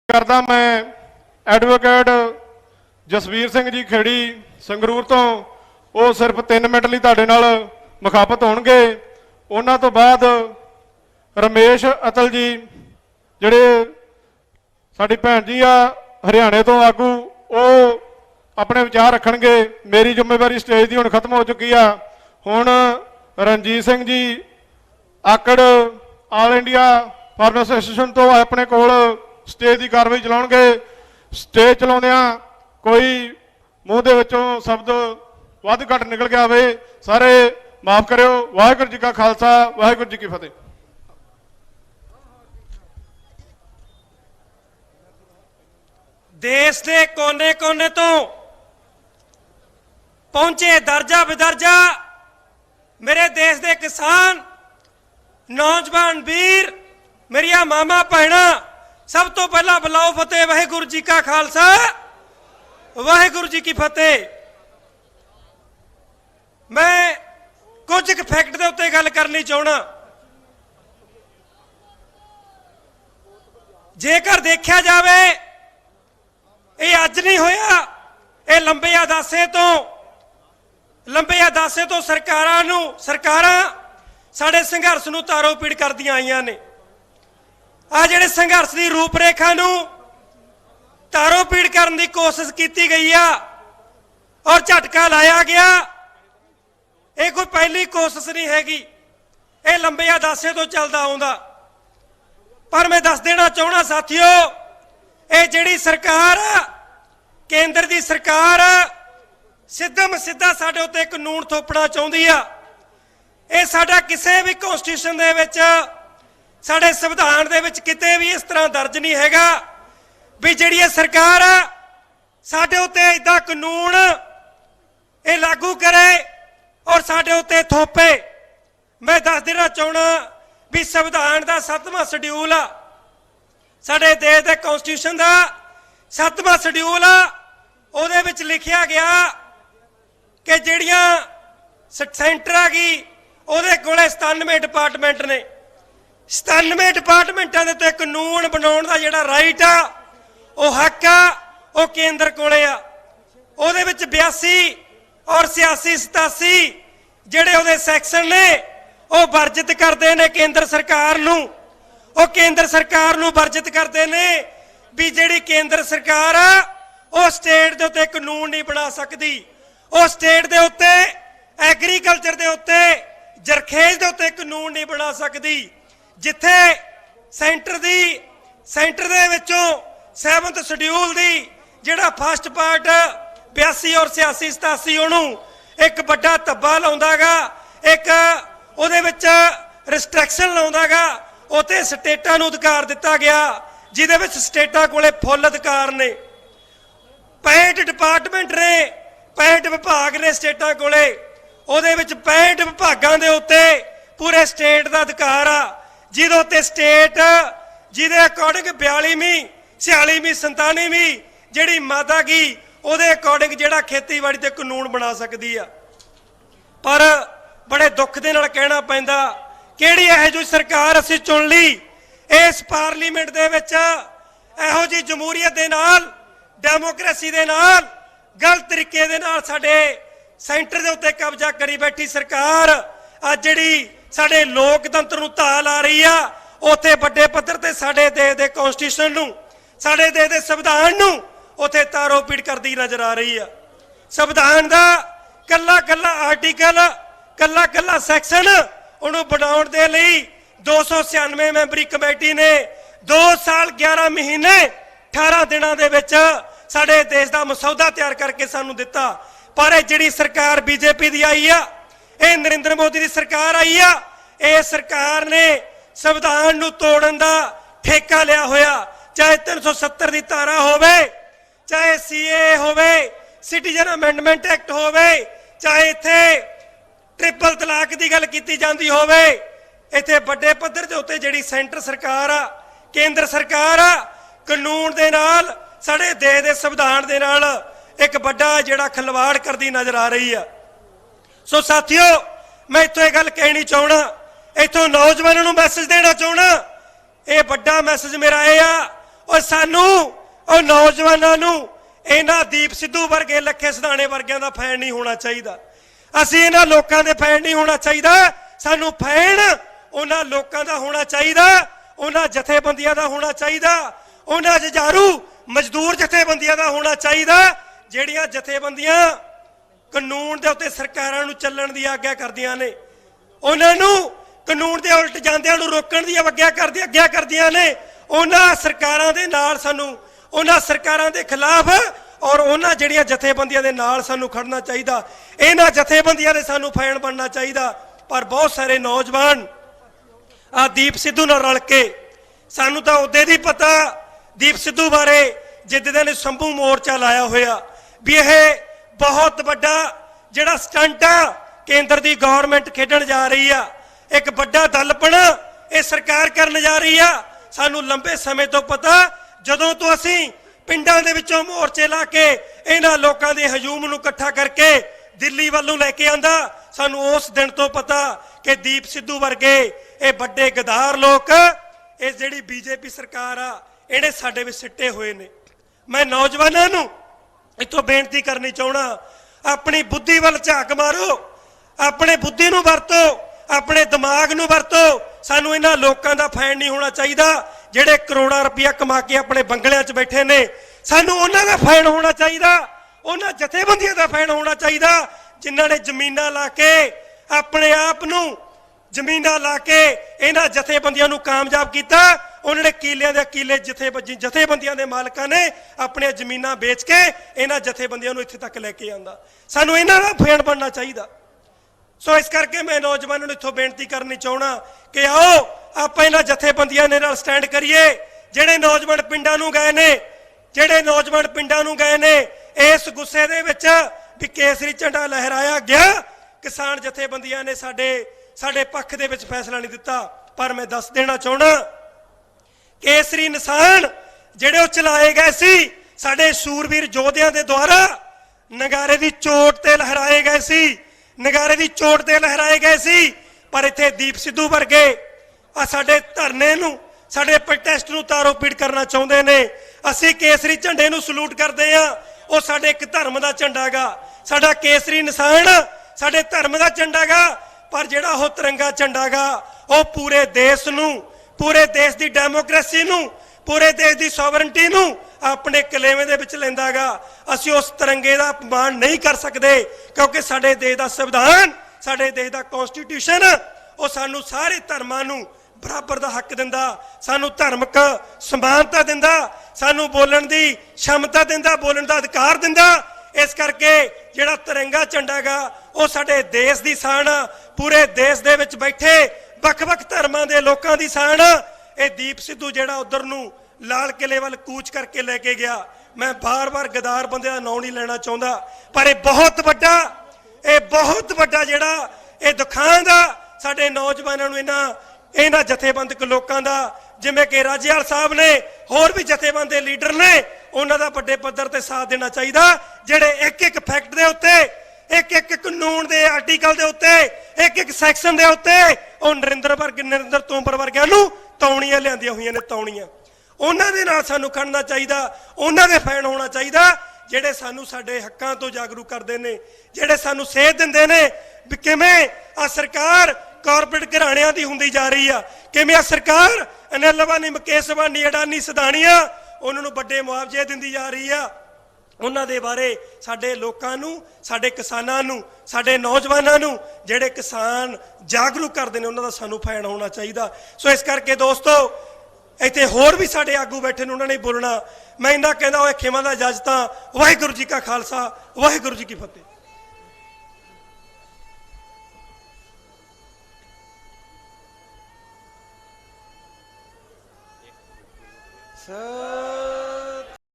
करदा मैं एडवोकेट जसवीर सिंह जी खेड़ी संगरूर तो वो सिर्फ 3 मिनट लिए तुहाडे नाल मुखाफत होणगे। उन्हां तो बाद रमेश अतल जी जिहड़े साडी भैन जी आ हरियाणे तो आगू वो अपने विचार रखणगे। मेरी जिम्मेवारी स्टेज की हुण खत्म हो चुकी आ। हुण रणजीत सिंह जी आकड़ आल इंडिया फार्मर्स एसोसीएशन तो अपने कोल स्टेज की कार्रवाई चलाउणगे। स्टेज चलाउंदिआं कोई मूँह दे विचों शब्द वध घट निकल गया होवे सारे माफ करियो। वाहिगुरू जी का खालसा वाहिगुरू जी की फतेह। देश के कोने कोने तो पहुंचे दर्जा बेदर्जा मेरे देश के किसान नौजवान वीर मेरिया मामा भैणा सब तो पहला बुलाओ फतेह वाहिगुरू जी का खालसा वाहिगुरू जी की फतेह। मैं कुछ फैक्ट के उत्ते गल करनी चाहना। जेकर देखा जाए ये अज नहीं होया, ये लंबे अदासे तो सरकारां साडे संघर्ष नूं तारो पीड़ करदियां आईयां ने। आ जिहड़े संघर्ष की रूपरेखा नूं तारो पीड़ करने की कोशिश की गई आ और झटका लाया गया। ये कोई पहली कोशिश नहीं हैगी, ये लंबे अदासे तो चलदा आउंदा। पर मैं दस देना चाहना साथियों, ये जिहड़ी सरकार केंद्र की सरकार सिद्धम सिद्धा साडे उत्ते कानून थोपना चाहुंदी आ। ये साडा किसी भी कॉन्स्टिट्यूशन दे विच साडे संविधान दे विच किते भी इस तरह दर्ज नहीं हैगा भी जिहड़ी सरकार साडे उत्ते इदां कानून ये लागू करे और साडे उत्ते थोपे। मैं दस देना चाहना भी संविधान का 7वां शेड्यूल आ, साडे देश के कॉन्स्टिट्यूशन का 7वां शेड्यूल आ। उहदे विच लिखिया गया कि जिहड़ियां सेंटर आ गई उहदे कोले 97 डिपार्टमेंट ने। 97 डिपार्टमेंटां दे उत्ते कानून बनाउण दा जिहड़ा राइट आ वो हक आ वो केंद्र कोले आ। उहदे विच 82 और 86 87 जिहड़े उहदे सैक्शन ने वो वर्जित करते हैं केंद्र सरकार नूं। वो केंद्र सरकार नूं वर्जित करते हैं भी जिहड़ी केंद्र सरकार आ वो स्टेट दे उत्ते कानून नहीं बना सकती। वो स्टेट दे उत्ते एग्रीकल्चर दे उत्ते जरखेज दे उत्ते कानून नहीं बना सकती। जिथे सेंटर दे विचों 7th शेड्यूल दी जिहड़ा फर्स्ट पार्ट 82 और 86 87 उहनूं एक बड़ा धब्बा लाउंदागा, एक उहदे विच रिस्ट्रिक्शन लाउंदागा। उत्ते स्टेटां नूं अधिकार दिता गया जिहदे विच स्टेटां कोले फुल अधिकार ने। 65 डिपार्टमेंट ने, 65 विभाग ने स्टेटां कोले। उहदे विच 65 विभागां दे उत्ते पूरे स्टेट दा अधिकार आ, जिहदे उत्ते स्टेट जिहदे अकॉर्डिंग 42वीं 46वीं 97वीं जिहड़ी मादा गी उहदे अकॉर्डिंग जिहड़ा खेतीबाड़ी ते कानून बना सकदी आ। पर बड़े दुख दे नाल कहना पैंदा किहड़ी इहो जी सरकार असीं चुन ली। इस पार्लीमेंट दे विच इहो जी जमहूरीयत दे नाल डेमोक्रेसी दे नाल गलत तरीके दे नाल साडे सेंटर दे उत्ते कब्जा करी बैठी सरकार अज जिहड़ी साडे लोकतंत्र नूं ढाह ला रही आ। उत्थे वड्डे पੱਧਰ ते साडे देश दे कॉन्स्टिट्यूशन नूं साडे देश दे संविधान नूं उत्थे तारो पीड़ करदी नज़र आ रही आ। संविधान दा कल्ला कल्ला आर्टिकल कल्ला कल्ला सैक्शन उहनूं बनाउण दे लई 296 मैंबरी कमेटी ने 2 साल 11 महीने 18 दिनां दे विच साडे देश दा मसौदा तैयार करके सानूं दिता। पर ये जिहड़ी सरकार बीजेपी दी आई आ, ये नरेंद्र मोदी दी सरकार आई आ, ये सरकार ने संविधान नूं तोड़न दा ठेका लिया होया। चाहे 370 दी धारा होवे, चाहे सीए होवे, सिटीजन अमेंडमेंट एक्ट होवे, चाहे इत्थे ट्रिपल तलाक की गल की जाती होवे, इत्थे वड्डे पੱਧਰ दे उत्ते जिहड़ी सेंटर सरकार आ केंद्र सरकार आ कानून दे नाल साडे देश दे संविधान दे नाल एक बड़ा जिहड़ा खिलवाड़ करदी नज़र आ रही है। सो साथियों मैं इत्थों ये गल कहनी चाहना, इत्थों नौजवानों नूं मैसेज देना चाहना। ये बड़ा मैसेज मेरा ये आ, और सानू और नौजवानों नू इन्हां दीप सिद्धू वर्गे लखे सिधाने वर्गियां दा फैन नहीं होना चाहिए। असीं इन्हां लोकां दे फैन नहीं होना चाहिए। सानू फैन उन्हां लोकां दा होना चाहिए, उन्हां जथेबंदियां दा होना चाहिए, उन्हां जुझारू मजदूर जथेबंदियां दा होना चाहिए जिहड़ियां जथेबंदियां कानून दे उत्ते सरकारां नू चलण दी आग्या करदियां ने, उन्हां नू कानून दे उल्ट जांदियां नू रोकण दी आग्या करदियां ने। उन्हां सरकारां दे नाल सानू, उन्हां सरकारां दे खिलाफ और उन्हां जिहड़ियां जथेबंदियां दे नाल सानू खड़ना चाहिए। इन्हां जथेबंदियां दे सानू फैन बनना चाहिए। पर बहुत सारे नौजवान आ दीप सिद्धू नाल रल के, सानू तां उदे दी पता दीप सिद्धू बारे जिद्दां ने संभू मोर्चा लाया होया भी यह बहुत बड़ा जिहड़ा स्टंट आ केंद्र दी गवर्नमेंट खेडण जा रही आ, एक बड़ा दलपण ये सरकार करन जा रही आ। सानू लंबे समय तो पता, जदों तो असीं पिंडां दे विचों मोर्चे ला के इन्हां लोकां दे हजूम नूं इकट्ठा करके दिल्ली वल्लों लैके आंदा, सानू उस दिन तो पता कि दीप सिद्धू वर्गे ये बड़े गदार लोग ये जिहड़ी बीजेपी सरकार आ इहने साडे विच सिੱਟੇ होए ने। मैं नौजवानों नूं इत्थों बेनती करनी चाहना, अपनी बुद्धि वल झाक मारो, अपने बुद्धि नूं वरतो, अपने दिमाग नूं वरतो। सानू इन्हां लोकां दा फैन नहीं होना चाहिए जिहड़े करोड़ां रुपया कमा के अपने बंगलियां 'च बैठे ने। सानू उन्हां दा फैन होना चाहिए, उन्हां जथेबंदियां दा फैन होना चाहिए जिन्हां ने जमीनां ला के अपने आप नूं जमीनां ला के इन्हां जथेबंदियां नूं कामयाब कीता। उन्होंने किलियां दे किले जथेबंदियां दे मालकां ने अपने जमीनां बेच के इन्हां जथेबंदियां नूं इत्थे तक लैके आंदा। सानू इन्हां दा फैन बनना चाहिए। सो इस करके मैं नौजवानों नूं इत्थों बेनती करनी चाहना कि आओ आपां इन्हां जथेबंदियां दे नाल स्टैंड करिए। जिहड़े नौजवान पिंडां नूं गए ने, जिहड़े नौजवान पिंडां नूं गए ने, इस गुस्से दे विच भी केसरी झंडा लहराया गया, किसान जथेबंदियां ने साडे पक्ष दे विच फैसला नहीं दिता। पर मैं दस देना चाहना, केसरी निशान जिहड़े चलाए गए सी साडे सूरवीर योद्धियां दे द्वारा नगारे दी चोट ते लहराए गए सी, नगारे दी चोट ते लहराए गए सी। पर इत्थे दीप सिद्धू वर्गे आ साडे धरने नूं, साडे प्रोटेस्ट नूं तारो पीड़ करना चाहुंदे ने। असीं केसरी झंडे नूं सलूट करदे आ, ਉਹ ਸਾਡੇ ਇੱਕ ਧਰਮ ਦਾ ਝੰਡਾ ਗਾ, ਸਾਡਾ ਕੇਸਰੀ ਨਿਸ਼ਾਨ ਸਾਡੇ ਧਰਮ ਦਾ ਝੰਡਾ ਗਾ। ਪਰ ਜਿਹੜਾ ਉਹ ਤਿਰੰਗਾ ਝੰਡਾ ਗਾ ਉਹ ਪੂਰੇ ਦੇਸ਼ ਨੂੰ, ਪੂਰੇ ਦੇਸ਼ ਦੀ ਡੈਮੋਕ੍ਰੇਸੀ ਨੂੰ, ਪੂਰੇ ਦੇਸ਼ ਦੀ ਸੋਵਰਨਟੀ ਨੂੰ ਆਪਣੇ ਕਲੇਵੇਂ ਦੇ ਵਿੱਚ ਲੈਂਦਾ ਗਾ। ਅਸੀਂ ਉਸ ਤਿਰੰਗੇ ਦਾ ਅਪਮਾਨ ਨਹੀਂ ਕਰ ਸਕਦੇ ਕਿਉਂਕਿ ਸਾਡੇ ਦੇਸ਼ ਦਾ ਸੰਵਿਧਾਨ, ਸਾਡੇ ਦੇਸ਼ ਦਾ ਕਨਸਟੀਟਿਊਸ਼ਨ ਉਹ ਸਾਨੂੰ ਸਾਰੇ ਧਰਮਾਂ ਨੂੰ बराबर का हक दिंदा, सानू धार्मिक समानता दिंदा, सानू बोलण दी क्षमता दिंदा, बोलण दा अधिकार दिंदा। इस करके जिहड़ा तिरंगा झंडा गा वो साडे देश दी शान आ, पूरे देश दे विच बैठे वख-वख धर्मां दे लोकां दी शान आ। ये दीप सिद्धू जिहड़ा उधर नूं लाल किले वल कूच करके लैके गया, मैं बार-बार गदार बंदे दा नाम नहीं लेना चाहुंदा, पर ये बहुत वड्डा जिहड़ा ये दुखां दा साडे नौजवानां नूं इन्हां जथेबंदक लोकां दा, जिवें कि राजेवाल साहब ने, होर भी जथेबंद दे लीडर ने, उन्हां दा वड्डे पद्धर ते साथ देना चाहिए। जिहड़े एक-एक फैक्ट दे उत्ते, एक-एक कानून दे आर्टिकल दे उत्ते, एक-एक सैक्शन दे उत्ते ਉਹ नरिंदर तोमर वर्गिਆਂ ਨੂੰ ਤੌਣੀਆਂ ਲਿਆਂਦੀਆਂ ਹੋਈਆਂ ਨੇ, ਤੌਣੀਆਂ। ਉਹਨਾਂ ਦੇ ਨਾਲ ਸਾਨੂੰ ਖੜਨਾ ਚਾਹੀਦਾ, ਉਹਨਾਂ ਦੇ ਫੈਨ ਹੋਣਾ ਚਾਹੀਦਾ ਜਿਹੜੇ ਸਾਨੂੰ ਸਾਡੇ ਹੱਕਾਂ ਤੋਂ ਜਾਗਰੂਕ ਕਰਦੇ ਨੇ, ਜਿਹੜੇ ਸਾਨੂੰ ਸੇਧ ਦਿੰਦੇ ਨੇ ਵੀ ਕਿਵੇਂ ਆ ਸਰਕਾਰ ਕਾਰਪੋਰੇਟ ਘਰਾਣਿਆਂ ਦੀ ਹੁੰਦੀ ਜਾ ਰਹੀ ਆ, ਕਿਵੇਂ ਆ ਸਰਕਾਰ ਅਨਿਲ ਅੰਬਾਨੀ, ਮੁਕੇਸ਼ ਅੰਬਾਨੀ, ਅਡਾਨੀ, ਸਦਾਨੀਆਂ ਉਹਨਾਂ ਨੂੰ ਵੱਡੇ ਮੁਆਵਜ਼ੇ ਦਿੰਦੀ ਜਾ ਰਹੀ ਆ। ਉਹਨਾਂ ਦੇ ਬਾਰੇ ਸਾਡੇ ਲੋਕਾਂ ਨੂੰ, ਸਾਡੇ ਕਿਸਾਨਾਂ ਨੂੰ, ਸਾਡੇ ਨੌਜਵਾਨਾਂ ਨੂੰ ਜਿਹੜੇ ਕਿਸਾਨ ਜਾਗਰੂਕ ਕਰਦੇ ਨੇ ਉਹਨਾਂ ਦਾ ਸਾਨੂੰ ਫੈਨ ਹੋਣਾ ਚਾਹੀਦਾ। ਸੋ ਇਸ ਕਰਕੇ ਦੋਸਤੋ ਇੱਥੇ ਹੋਰ ਵੀ ਸਾਡੇ ਆਗੂ ਬੈਠੇ ਨੇ, ਉਹਨਾਂ ਨੇ ਬੋਲਣਾ। ਮੈਂ ਇੰਨਾ ਕਹਿੰਦਾ ਹੋਏ ਖੇਮਾਂ ਦਾ ਜੱਜ ਤਾਂ ਵਾਹਿਗੁਰੂ ਜੀ ਕਾ ਖਾਲਸਾ, ਵਾਹਿਗੁਰੂ ਜੀ ਕੀ ਫਤਿਹ। ਸਰ